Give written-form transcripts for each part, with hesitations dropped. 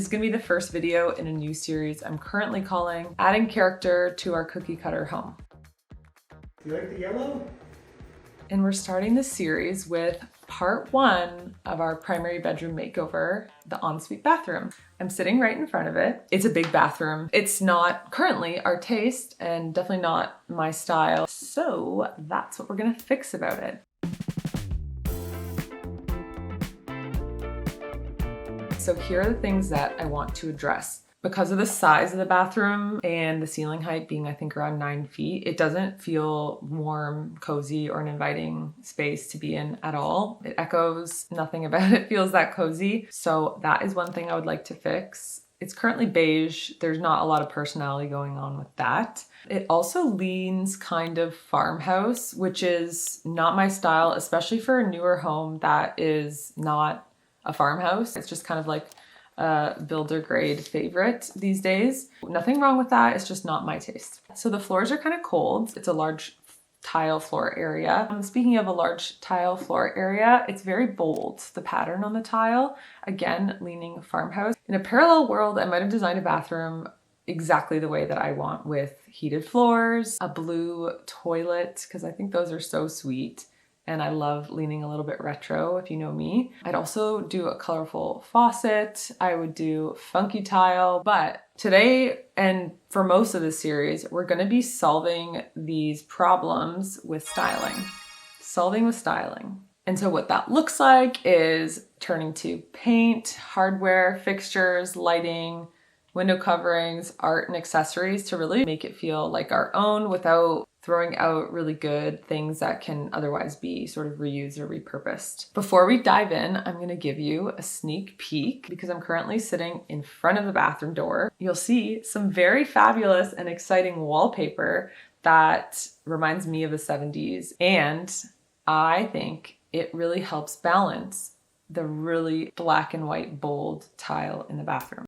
This is gonna be the first video in a new series I'm currently calling Adding Character to Our Cookie Cutter Home. Do you like the yellow? And we're starting this series with part 1 of our primary bedroom makeover, the ensuite bathroom. I'm sitting right in front of it. It's a big bathroom. It's not currently our taste and definitely not my style. So that's what we're gonna fix about it. So here are the things that I want to address. Because of the size of the bathroom and the ceiling height being, I think, around 9 feet, it doesn't feel warm, cozy, or an inviting space to be in at all. It echoes, nothing about it feels that cozy. So that is one thing I would like to fix. It's currently beige. There's not a lot of personality going on with that. It also leans kind of farmhouse, which is not my style, especially for a newer home that is not a farmhouse. It's just kind of like a builder grade favorite these days. Nothing wrong with that, it's just not my taste. So the floors are kind of cold. It's a large tile floor area. Speaking of a large tile floor area, it's very bold, the pattern on the tile. Again, leaning farmhouse. In a parallel world, I might have designed a bathroom exactly the way that I want, with heated floors, a blue toilet, because I think those are so sweet. And I love leaning a little bit retro, if you know me. I'd also do a colorful faucet. I would do funky tile. But today, and for most of the series, we're gonna be solving these problems with styling. Solving with styling. And so what that looks like is turning to paint, hardware, fixtures, lighting, window coverings, art, and accessories to really make it feel like our own without throwing out really good things that can otherwise be sort of reused or repurposed. Before we dive in, I'm gonna give you a sneak peek because I'm currently sitting in front of the bathroom door. You'll see some very fabulous and exciting wallpaper that reminds me of the 70s. And I think it really helps balance the really black and white bold tile in the bathroom.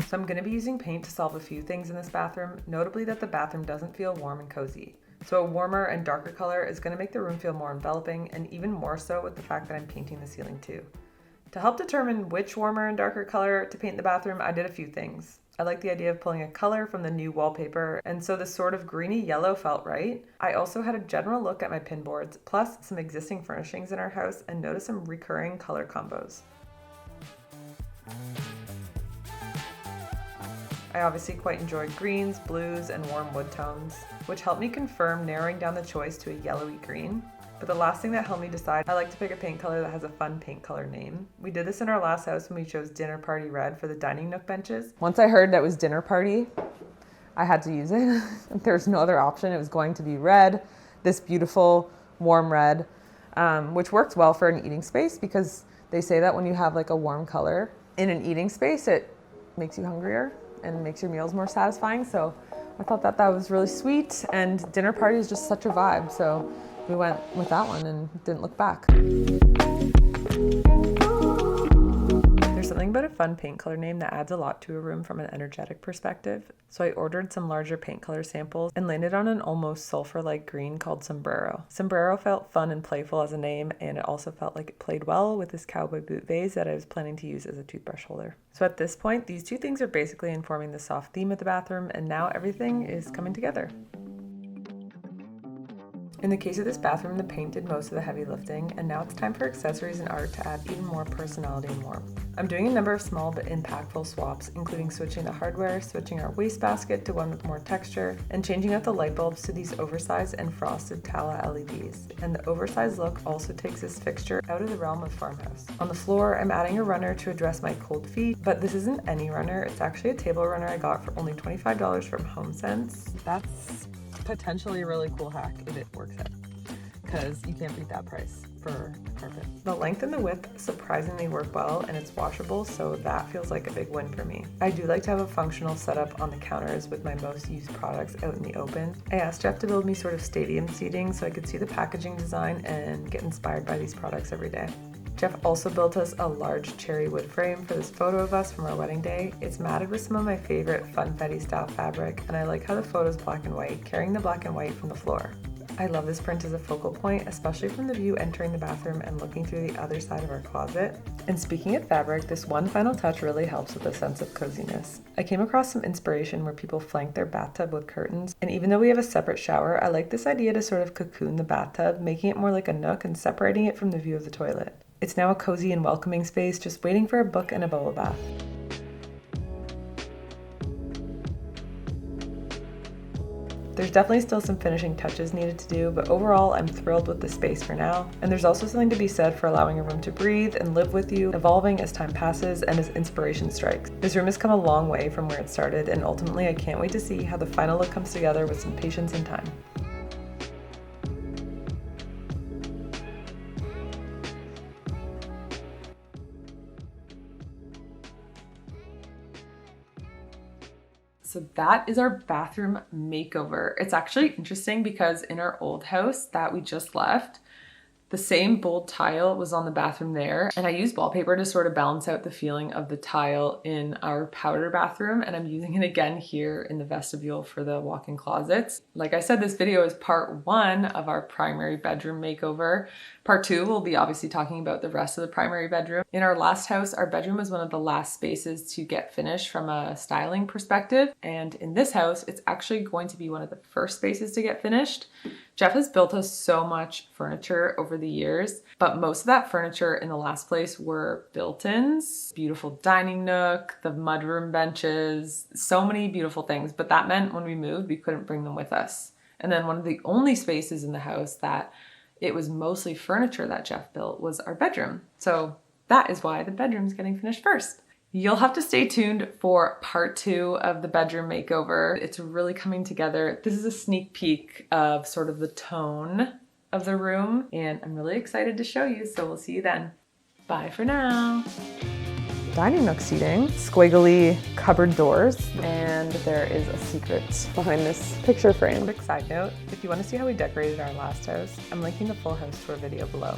So I'm going to be using paint to solve a few things in this bathroom, notably that the bathroom doesn't feel warm and cozy. So a warmer and darker color is going to make the room feel more enveloping, and even more so with the fact that I'm painting the ceiling too. To help determine which warmer and darker color to paint the bathroom, I did a few things. I like the idea of pulling a color from the new wallpaper, and so this sort of greeny yellow felt right. I also had a general look at my pin boards, plus some existing furnishings in our house, and noticed some recurring color combos. I obviously quite enjoyed greens, blues, and warm wood tones, which helped me confirm narrowing down the choice to a yellowy green. But the last thing that helped me decide, I like to pick a paint color that has a fun paint color name. We did this in our last house when we chose Dinner Party Red for the dining nook benches. Once I heard that was Dinner Party, I had to use it. There's no other option. It was going to be red, this beautiful warm red, which works well for an eating space because they say that when you have like a warm color in an eating space, it makes you hungrier and makes your meals more satisfying. So I thought that was really sweet, and dinner party is just such a vibe. So we went with that one and didn't look back. There's something about a fun paint color name that adds a lot to a room from an energetic perspective. So I ordered some larger paint color samples and landed on an almost sulfur-like green called Sombrero. Sombrero felt fun and playful as a name, and it also felt like it played well with this cowboy boot vase that I was planning to use as a toothbrush holder. So at this point, these two things are basically informing the soft theme of the bathroom, and now everything is coming together. In the case of this bathroom, the paint did most of the heavy lifting, and now it's time for accessories and art to add even more personality and warmth. I'm doing a number of small but impactful swaps, including switching the hardware, switching our wastebasket to one with more texture, and changing out the light bulbs to these oversized and frosted Tala LEDs. And the oversized look also takes this fixture out of the realm of farmhouse. On the floor, I'm adding a runner to address my cold feet, but this isn't any runner. It's actually a table runner I got for only $25 from HomeSense. That's potentially a really cool hack if it works out, because you can't beat that price. fur carpet. The length and the width surprisingly work well, and it's washable, so that feels like a big win for me. I do like to have a functional setup on the counters with my most used products out in the open. I asked Jeff to build me sort of stadium seating so I could see the packaging design and get inspired by these products every day. Jeff also built us a large cherry wood frame for this photo of us from our wedding day. It's matted with some of my favorite funfetti style fabric, and I like how the photo is black and white, carrying the black and white from the floor. I love this print as a focal point, especially from the view entering the bathroom and looking through the other side of our closet. And speaking of fabric, this one final touch really helps with a sense of coziness. I came across some inspiration where people flank their bathtub with curtains, and even though we have a separate shower, I like this idea to sort of cocoon the bathtub, making it more like a nook and separating it from the view of the toilet. It's now a cozy and welcoming space, just waiting for a book and a bubble bath. There's definitely still some finishing touches needed to do, but overall I'm thrilled with the space for now. And there's also something to be said for allowing a room to breathe and live with you, evolving as time passes and as inspiration strikes. This room has come a long way from where it started, and ultimately I can't wait to see how the final look comes together with some patience and time. So that is our bathroom makeover. It's actually interesting because in our old house that we just left, the same bold tile was on the bathroom there, and I used wallpaper to sort of balance out the feeling of the tile in our powder bathroom, and I'm using it again here in the vestibule for the walk-in closets. Like I said, this video is part 1 of our primary bedroom makeover. Part 2, we'll be obviously talking about the rest of the primary bedroom. In our last house, our bedroom was one of the last spaces to get finished from a styling perspective, and in this house, it's actually going to be one of the first spaces to get finished. Jeff has built us so much furniture over the years, but most of that furniture in the last place were built-ins. Beautiful dining nook, the mudroom benches, so many beautiful things, but that meant when we moved, we couldn't bring them with us. And then one of the only spaces in the house that it was mostly furniture that Jeff built was our bedroom. So that is why the bedroom's getting finished first. You'll have to stay tuned for part 2 of the bedroom makeover. It's really coming together. This is a sneak peek of sort of the tone of the room, and I'm really excited to show you, so we'll see you then. Bye for now. Dining nook seating, squiggly cupboard doors, and there is a secret behind this picture frame. Quick side note, if you want to see how we decorated our last house, I'm linking the full house tour video below.